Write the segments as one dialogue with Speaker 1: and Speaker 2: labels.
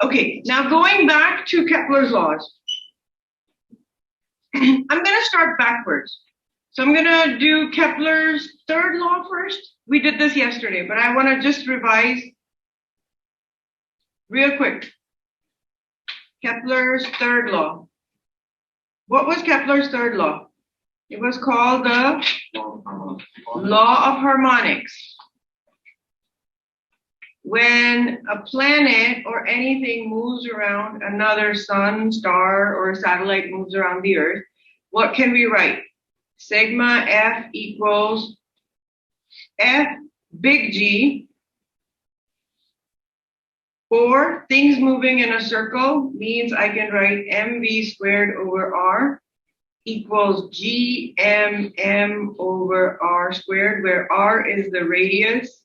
Speaker 1: Okay, now going back to Kepler's laws. I'm going to start backwards. So I'm going to do Kepler's third law first. We did this yesterday, but I want to just revise real quick. Kepler's third law. What was Kepler's third law? It was called the law of harmonics. When a planet or anything moves around another sun, star, or satellite moves around the Earth, what can we write? Sigma F equals F big G, or things moving in a circle means I can write mv squared over r equals gmm over r squared, where r is the radius,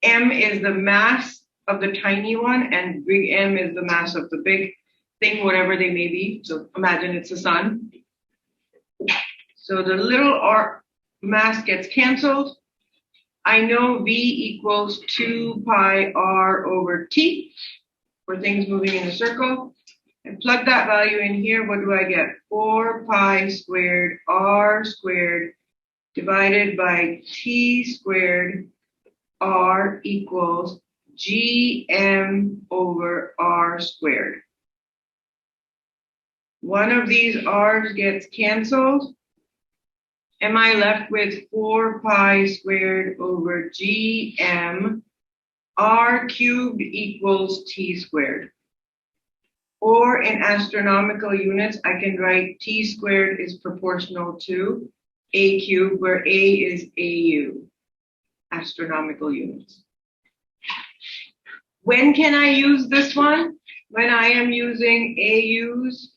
Speaker 1: m is the mass of the tiny one, and big M is the mass of the big thing, whatever they may be. So imagine it's the sun. So the little r mass gets canceled. I know V equals 2 pi r over t for things moving in a circle. And plug that value in here. What do I get? 4 pi squared r squared divided by t squared r equals gm over r squared. One of these r's gets canceled. Am I left with 4 pi squared over gm r cubed equals t squared? Or in astronomical units, I can write t squared is proportional to a cubed, where a is AU, astronomical units. When can I use this one? When I am using AUs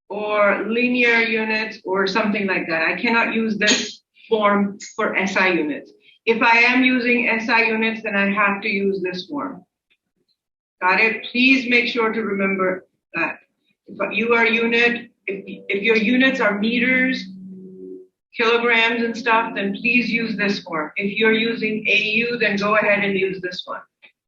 Speaker 1: or linear units or something like that. I cannot use this form for SI units. If I am using SI units, then I have to use this form. Got it? Please make sure to remember that. If you are unit, if your units are meters, kilograms and stuff, then please use this form. If you're using AU, then go ahead and use this one.